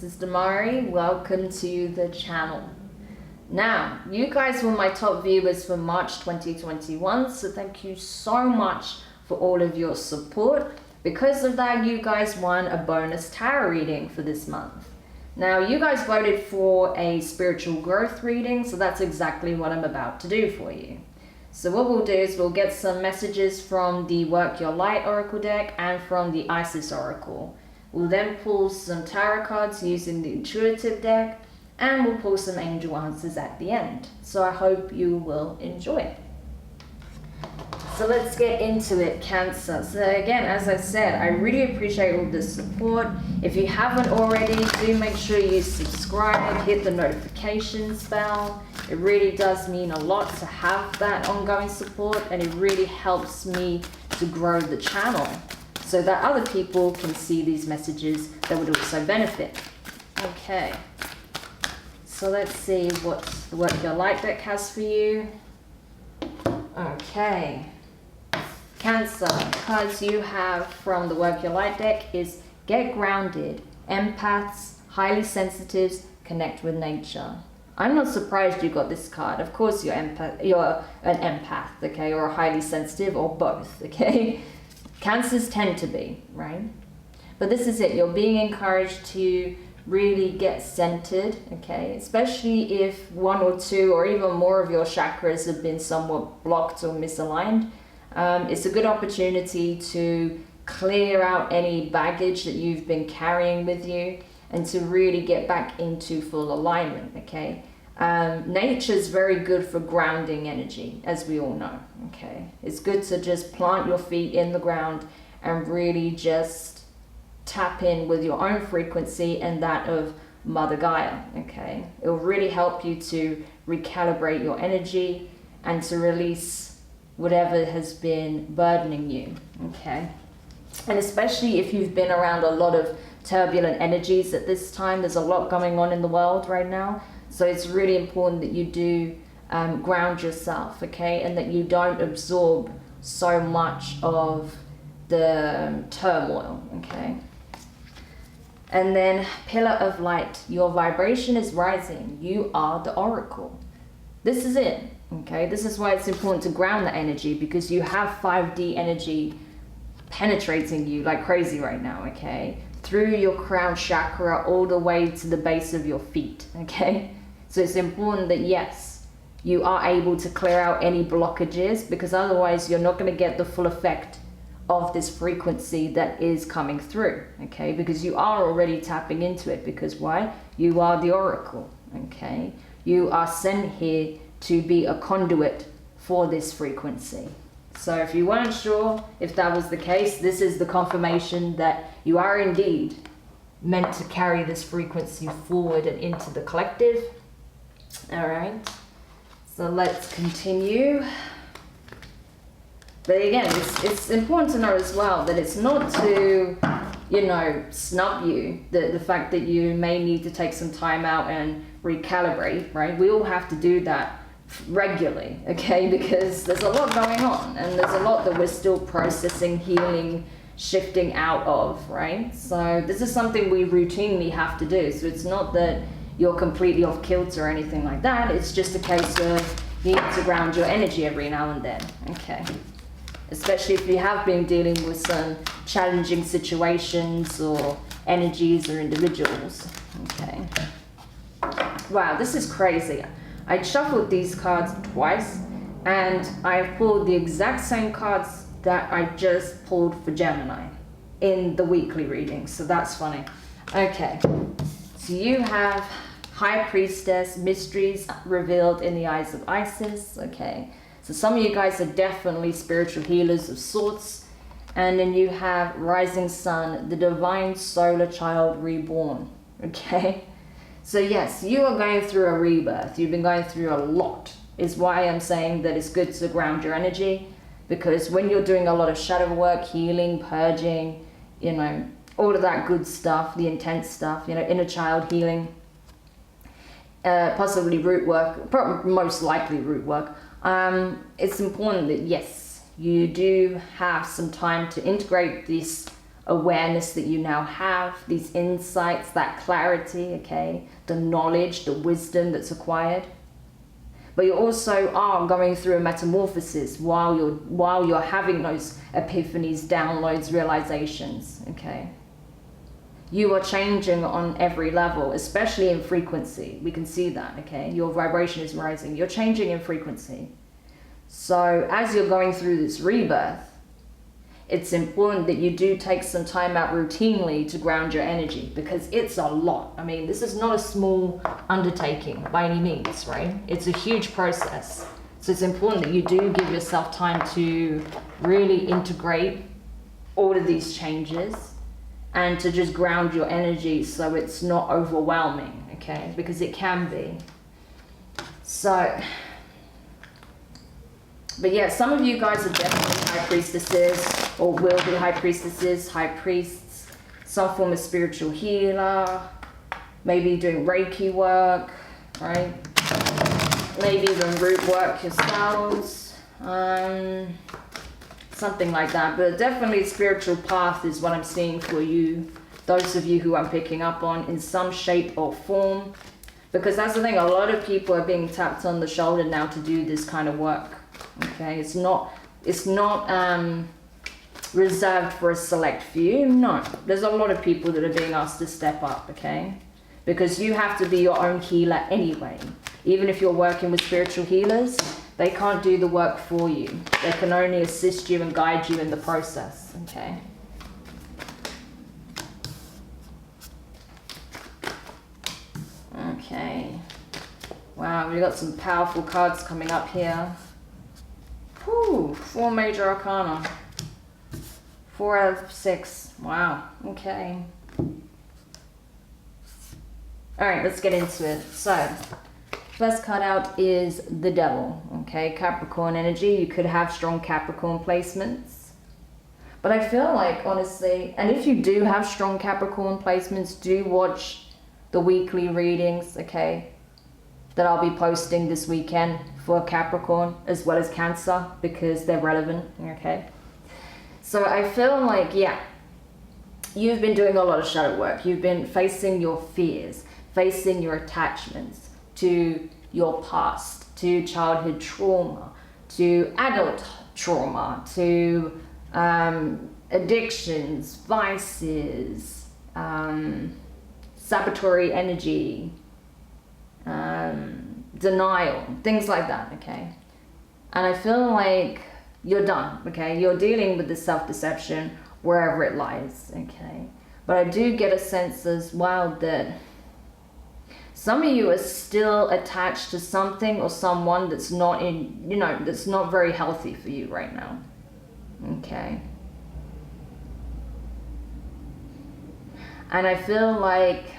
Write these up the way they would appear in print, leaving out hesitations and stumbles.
is Demari. Welcome to the channel. Now, you guys were my top viewers for March 2021, so thank you so much for all of your support. Because of that, you guys won a bonus tarot reading for this month. Now, you guys voted for a spiritual growth reading, so that's exactly what I'm about to do for you. So what we'll do is we'll get some messages from the Work Your Light Oracle deck and from the Isis Oracle. We'll then pull some tarot cards using the Intuitive deck, and we'll pull some angel answers at the end. So I hope you will enjoy it. So let's get into it, Cancer. So again, as I said, I really appreciate all the support. If you haven't already, do make sure you subscribe, hit the notifications bell. It really does mean a lot to have that ongoing support, and it really helps me to grow the channel so that other people can see these messages that would also benefit. Okay. So let's see what the Work Your Light deck has for you. Okay. Cancer, cards you have from the Work Your Light deck is Get Grounded, Empaths, Highly Sensitives, Connect with Nature. I'm not surprised you got this card. Of course you're an empath, okay, or a highly sensitive, or both, okay? Cancers tend to be, right? But this is it. You're being encouraged to really get centered, okay, especially if one or two or even more of your chakras have been somewhat blocked or misaligned. It's a good opportunity to clear out any baggage that you've been carrying with you and to really get back into full alignment, okay? Nature's very good for grounding energy, as we all know, okay? It's good to just plant your feet in the ground and really just tap in with your own frequency and that of Mother Gaia, okay? It will really help you to recalibrate your energy and to release whatever has been burdening you, okay? And especially if you've been around a lot of turbulent energies at this time, there's a lot going on in the world right now, so it's really important that you do ground yourself, okay? And that you don't absorb so much of the turmoil, okay? And then Pillar of Light, your vibration is rising. You are the Oracle. This is it, okay? This is why it's important to ground the energy, because you have 5D energy penetrating you like crazy right now, okay? Through your crown chakra all the way to the base of your feet, okay? So it's important that, yes, you are able to clear out any blockages, because otherwise you're not going to get the full effect of this frequency that is coming through, okay? Because you are already tapping into it, because why? You are the Oracle, okay? You are sent here to be a conduit for this frequency. So if you weren't sure if that was the case, this is the confirmation that you are indeed meant to carry this frequency forward and into the collective. All right, so let's continue. But again, it's important to know as well that it's not to, you know, snub you, the fact that you may need to take some time out and recalibrate, right? We all have to do that regularly, okay? Because there's a lot going on, and there's a lot that we're still processing, healing, shifting out of, right? So this is something we routinely have to do. So it's not that you're completely off kilter or anything like that. It's just a case of you need to ground your energy every now and then, okay? Especially if you have been dealing with some challenging situations or energies or individuals, okay? Wow, this is crazy. I shuffled these cards twice, and I pulled the exact same cards that I just pulled for Gemini in the weekly reading, so that's funny. Okay, so you have High Priestess, mysteries revealed in the eyes of Isis, okay? So some of you guys are definitely spiritual healers of sorts. And then you have Rising Sun, the divine solar child reborn, okay? So yes, you are going through a rebirth. You've been going through a lot, is why I'm saying that it's good to ground your energy, because when you're doing a lot of shadow work, healing, purging, you know, all of that good stuff, the intense stuff, you know, inner child healing, possibly root work, most likely root work, it's important that, yes, you do have some time to integrate this awareness that you now have, these insights, that clarity, okay, the knowledge, the wisdom that's acquired. But you also are going through a metamorphosis while you're having those epiphanies, downloads, realizations, okay? You are changing on every level, especially in frequency. We can see that, okay? Your vibration is rising. You're changing in frequency. So as you're going through this rebirth, it's important that you do take some time out routinely to ground your energy, because it's a lot. I mean, this is not a small undertaking by any means, right? It's a huge process. So it's important that you do give yourself time to really integrate all of these changes and to just ground your energy so it's not overwhelming, okay? Because it can be. So, but yeah, some of you guys are definitely high priestesses, or will be high priestesses, high priests, some form of spiritual healer, maybe doing Reiki work, right? Maybe even root work yourselves, something like that. But definitely spiritual path is what I'm seeing for you, those of you who I'm picking up on in some shape or form. Because that's the thing, a lot of people are being tapped on the shoulder now to do this kind of work. Okay, it's not reserved for a select few. No, there's a lot of people that are being asked to step up, okay? Because you have to be your own healer anyway. Even if you're working with spiritual healers, they can't do the work for you. They can only assist you and guide you in the process, okay? Okay. Wow, we've got some powerful cards coming up here. Whew, 4 major arcana. 4 out of 6. Wow, okay. Alright, let's get into it. So, first card out is the Devil. Okay, Capricorn energy. You could have strong Capricorn placements. But I feel like, honestly, and if you do have strong Capricorn placements, do watch the weekly readings, okay, that I'll be posting this weekend for Capricorn as well as Cancer, because they're relevant, okay? So I feel like, yeah, you've been doing a lot of shadow work. You've been facing your fears, facing your attachments to your past, to childhood trauma, to adult trauma, to addictions, vices, saboteur energy, denial, things like that, okay? And I feel like you're done, okay? You're dealing with the self-deception wherever it lies, okay? But I do get a sense as well that some of you are still attached to something or someone that's not in, you know, that's not very healthy for you right now, okay? And I feel like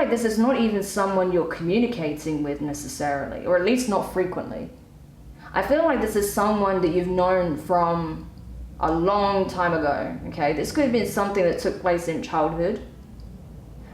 this is not even someone you're communicating with necessarily, or at least not frequently. I feel like this is someone that you've known from a long time ago, okay? This could have been something that took place in childhood.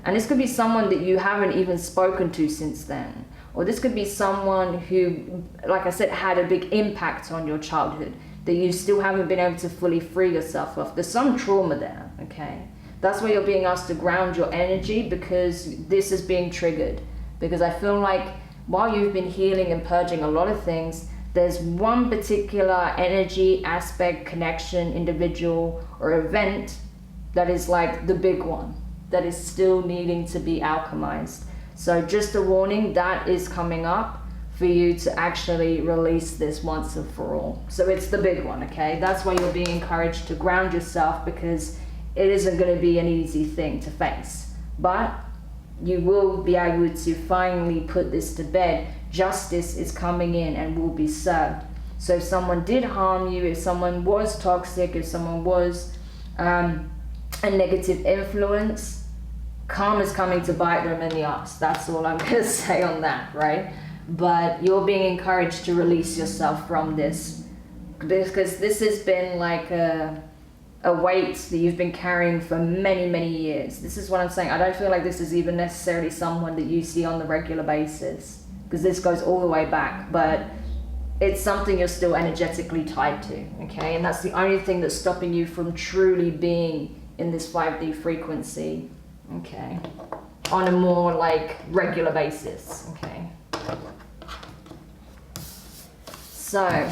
And this could be someone that you haven't even spoken to since then. Or this could be someone who, like I said, had a big impact on your childhood that you still haven't been able to fully free yourself of. There's some trauma there, okay? That's why you're being asked to ground your energy, because this is being triggered. Because I feel like while you've been healing and purging a lot of things, there's one particular energy, aspect, connection, individual, or event that is like the big one, that is still needing to be alchemized. So just a warning, that is coming up for you to actually release this once and for all. So it's the big one, okay? That's why you're being encouraged to ground yourself, because it isn't going to be an easy thing to face. But you will be able to finally put this to bed. Justice is coming in and will be served. So if someone did harm you, if someone was toxic, if someone was a negative influence, karma's coming to bite them in the ass. That's all I'm going to say on that, right? But you're being encouraged to release yourself from this, because this has been like a weight that you've been carrying for many, many years. This is what I'm saying. I don't feel like this is even necessarily someone that you see on the regular basis. because this goes all the way back, but it's something you're still energetically tied to, okay? And that's the only thing that's stopping you from truly being in this 5D frequency, okay? On a more like regular basis, okay? So,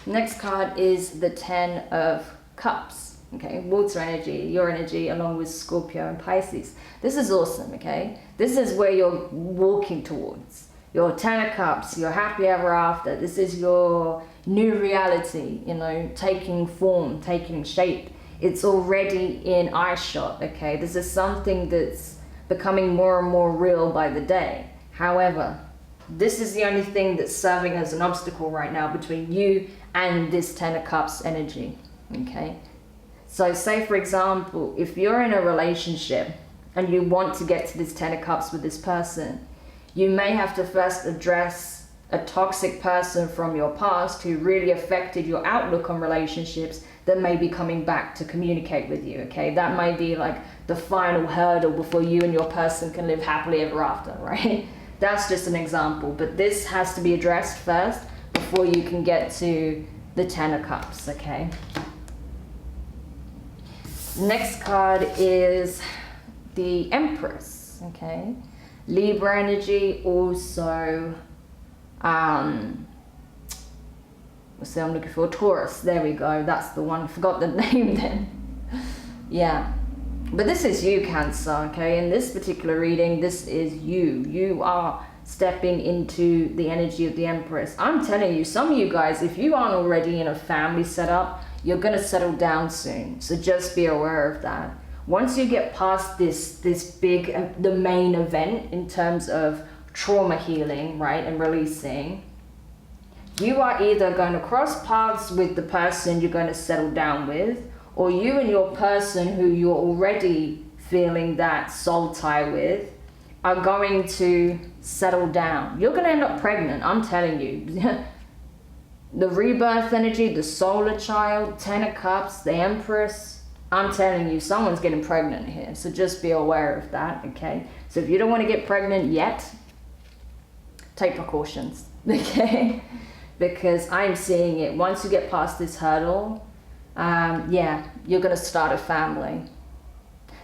next card is the 10 of Cups, okay? Water energy, your energy, along with Scorpio and Pisces. This is awesome, okay? This is where you're walking towards. Your 10 of Cups, your happy ever after. This is your new reality, you know, taking form, taking shape. It's already in eyeshot, okay? This is something that's becoming more and more real by the day. However, this is the only thing that's serving as an obstacle right now between you and this 10 of Cups energy, okay? So say, for example, if you're in a relationship and you want to get to this 10 of Cups with this person, you may have to first address a toxic person from your past who really affected your outlook on relationships that may be coming back to communicate with you, okay? That might be like the final hurdle before you and your person can live happily ever after, right? That's just an example, but this has to be addressed first before you can get to the 10 of Cups, okay? Next card is the Empress, okay? Libra energy, also, what's the I'm looking for? Taurus, there we go, that's the one, forgot the name then. Yeah, but this is you, Cancer, okay? In this particular reading, this is you. You are stepping into the energy of the Empress. I'm telling you, some of you guys, if you aren't already in a family setup, you're gonna settle down soon, so just be aware of that. Once you get past this big, the main event in terms of trauma healing, right, and releasing, you are either going to cross paths with the person you're going to settle down with, or you and your person who you're already feeling that soul tie with are going to settle down. You're going to end up pregnant, I'm telling you. The rebirth energy, the solar child, 10 of Cups, the Empress, I'm telling you, someone's getting pregnant here, so just be aware of that, okay? So if you don't want to get pregnant yet, take precautions, okay? Because I'm seeing it. Once you get past this hurdle, yeah, you're going to start a family.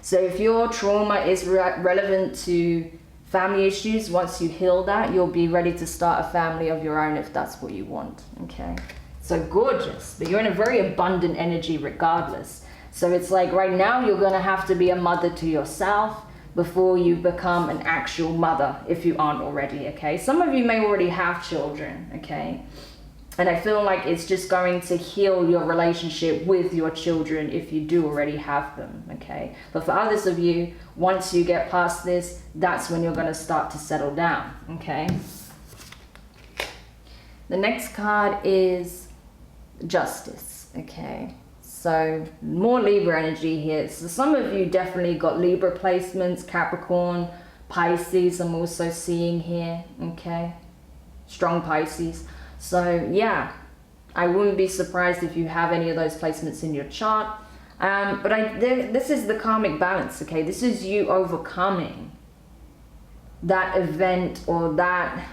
So if your trauma is relevant to family issues, once you heal that, you'll be ready to start a family of your own if that's what you want, okay? So gorgeous, but you're in a very abundant energy regardless. So it's like right now you're going to have to be a mother to yourself before you become an actual mother, if you aren't already, okay? Some of you may already have children, okay? And I feel like it's just going to heal your relationship with your children if you do already have them, okay? But for others of you, once you get past this, that's when you're going to start to settle down, okay? The next card is Justice, okay? So more Libra energy here. So some of you definitely got Libra placements, Capricorn, Pisces I'm also seeing here, okay? Strong Pisces. So yeah, I wouldn't be surprised if you have any of those placements in your chart. But this is the karmic balance, okay? This is you overcoming that event or that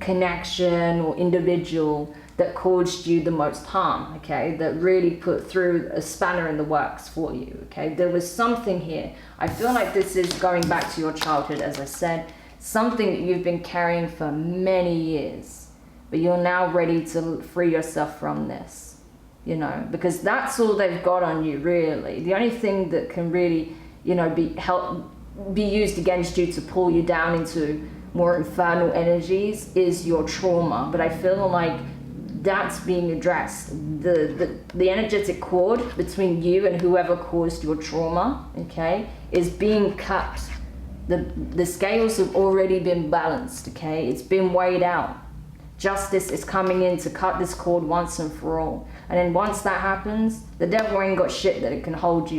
connection or individual that caused you the most harm, okay? That really put through a spanner in the works for you, okay? There was something here. I feel like this is going back to your childhood, as I said, something that you've been carrying for many years, but you're now ready to free yourself from this, you know, because that's all they've got on you, really. The only thing that can really, you know, be used against you to pull you down into more infernal energies is your trauma. But I feel like that's being addressed. The energetic cord between you and whoever caused your trauma, okay, is being cut. The scales have already been balanced, okay? It's been weighed out. Justice is coming in to cut this cord once and for all. And then once that happens, the devil ain't got shit that it can hold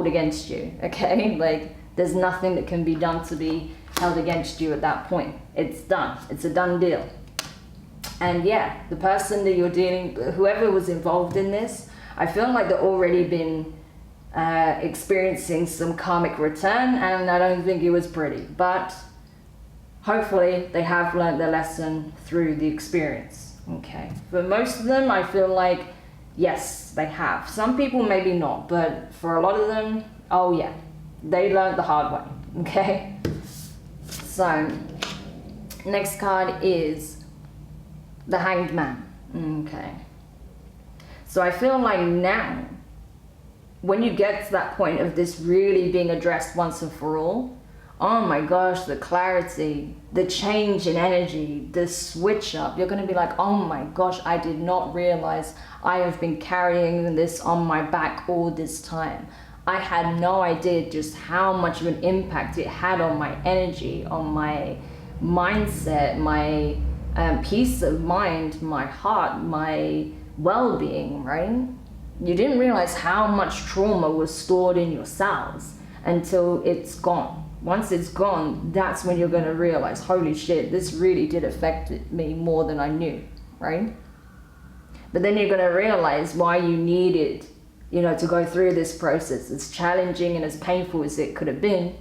against you, okay? Like, there's nothing that can be done to be held against you at that point. It's done. It's a done deal. And yeah, the person that you're dealing, whoever was involved in this, I feel like they've already been experiencing some karmic return, and I don't think it was pretty. But hopefully they have learned their lesson through the experience. Okay, for most of them, I feel like yes, they have. Some people maybe not, but for a lot of them, oh yeah, they learned the hard way. Okay, so next card is the Hanged Man. Okay, so I feel like now, when you get to that point of this really being addressed once and for all, oh my gosh, the clarity, the change in energy, the switch up, you're going to be like, oh my gosh, I did not realize I have been carrying this on my back all this time. I had no idea just how much of an impact it had on my energy, on my mindset, my peace of mind, my heart, my well-being, right? You didn't realize how much trauma was stored in your cells until it's gone. Once it's gone, that's when you're going to realize, holy shit, this really did affect me more than I knew, right? But then you're going to realize why you needed, to go through this process. As challenging and as painful as it could have been,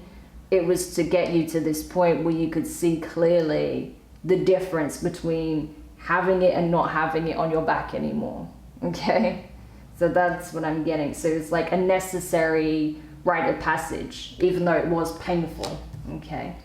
it was to get you to this point where you could see clearly the difference between having it and not having it on your back anymore, okay? So that's what I'm getting. So it's like a necessary rite of passage, even though it was painful, okay?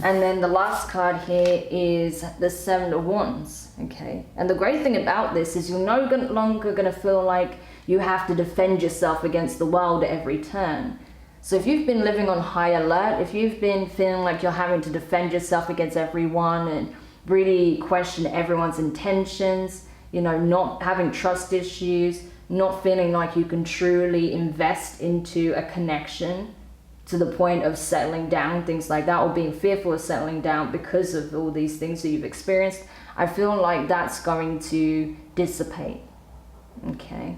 And then the last card here is the Seven of Wands, okay? And the great thing about this is you're no longer going to feel like you have to defend yourself against the world at every turn. So if you've been living on high alert, if you've been feeling like you're having to defend yourself against everyone and really question everyone's intentions, not having trust issues, not feeling like you can truly invest into a connection to the point of settling down, things like that, or being fearful of settling down because of all these things that you've experienced, I feel like that's going to dissipate, okay?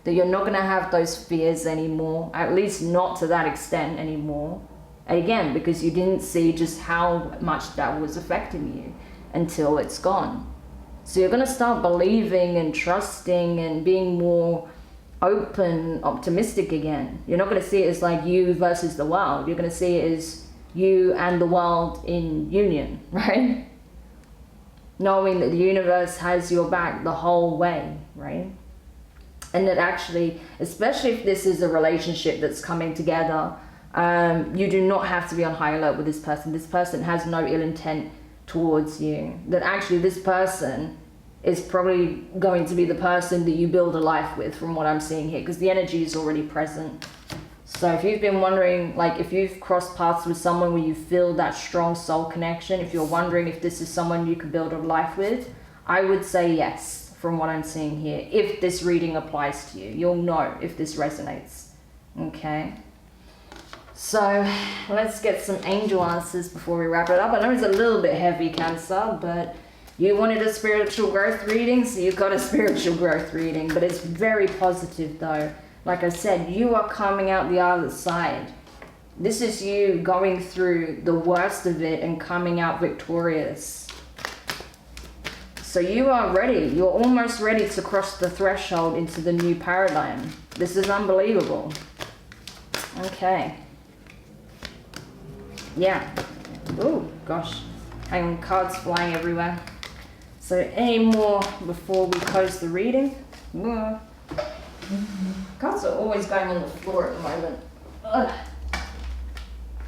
That you're not going to have those fears anymore, at least not to that extent anymore. Again, because you didn't see just how much that was affecting you until it's gone. So you're going to start believing and trusting and being more open, optimistic again. You're not going to see it as like you versus the world. You're going to see it as you and the world in union, right? Knowing that the universe has your back the whole way, right? And that actually, especially if this is a relationship that's coming together, you do not have to be on high alert with this person. This person has no ill intent towards you. That actually this person is probably going to be the person that you build a life with, from what I'm seeing here, because the energy is already present. So if you've been wondering, like if you've crossed paths with someone where you feel that strong soul connection, if you're wondering if this is someone you could build a life with, I would say yes, from what I'm seeing here. If this reading applies to you, you'll know if this resonates, okay? So let's get some angel answers before we wrap it up. I know it's a little bit heavy, Cancer, but you wanted a spiritual growth reading, so you've got a spiritual growth reading, but it's very positive though. Like I said, you are coming out the other side. This is you going through the worst of it and coming out victorious. So you are ready. You're almost ready to cross the threshold into the new paradigm. This is unbelievable. Okay. Yeah. Oh, gosh. Hang on, cards flying everywhere. So any more before we close the reading? Cards are always going on the floor at the moment. Ugh.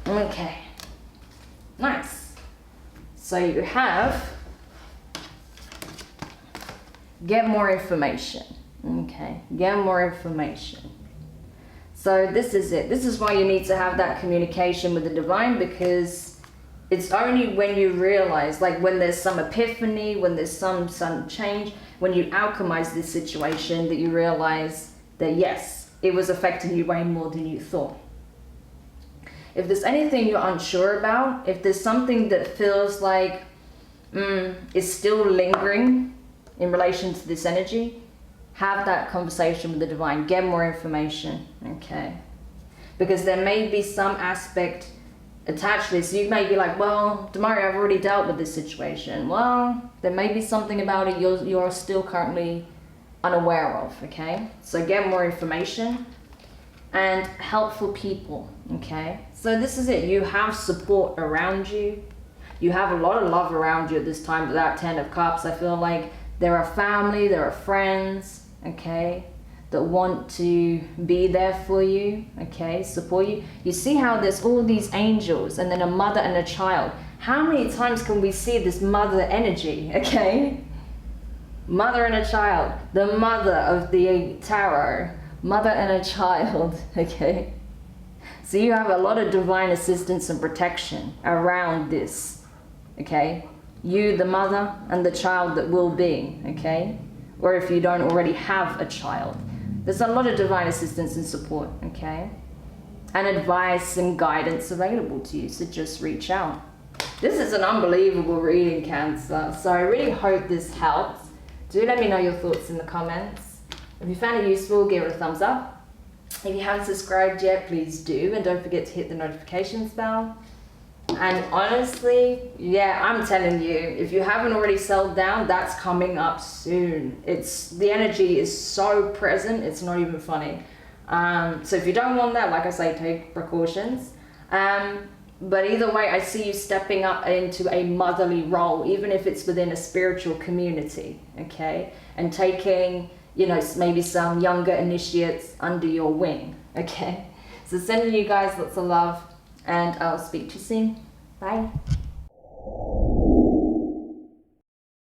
Okay. Nice. So you have get more information. Okay. Get more information. So this is it. This is why you need to have that communication with the divine, because it's only when you realize, like when there's some epiphany, when there's some change, when you alchemize this situation, that you realize that yes, it was affecting you way more than you thought. If there's anything you're unsure about, if there's something that feels like is still lingering in relation to this energy, have that conversation with the divine, get more information, okay? Because there may be some aspect attached to this. You may be like, well, Demari, I've already dealt with this situation. Well, there may be something about it you're still currently unaware of, okay? So get more information. and helpful people, okay? So this is it. You have support around you. You have a lot of love around you at this time with that 10 of Cups. I feel like there are family, there are friends, okay, that want to be there for you, okay, support you. You see how there's all these angels and then a mother and a child. How many times can we see this mother energy, okay? Mother and a child, the mother of the tarot, mother and a child, okay? So you have a lot of divine assistance and protection around this, okay? You, the mother, and the child that will be, okay? Or if you don't already have a child. There's a lot of divine assistance and support, okay? And advice and guidance available to you, so just reach out. This is an unbelievable reading, Cancer, so I really hope this helps. Do let me know your thoughts in the comments. If you found it useful, give it a thumbs up. If you haven't subscribed yet, please do, and don't forget to hit the notifications bell. And honestly, yeah, I'm telling you, if you haven't already settled down, that's coming up soon. The energy is so present, it's not even funny. So if you don't want that, like I say, take precautions. But either way, I see you stepping up into a motherly role, even if it's within a spiritual community, okay? And taking, you know, maybe some younger initiates under your wing, okay? So sending you guys lots of love, and I'll speak to you soon. Bye.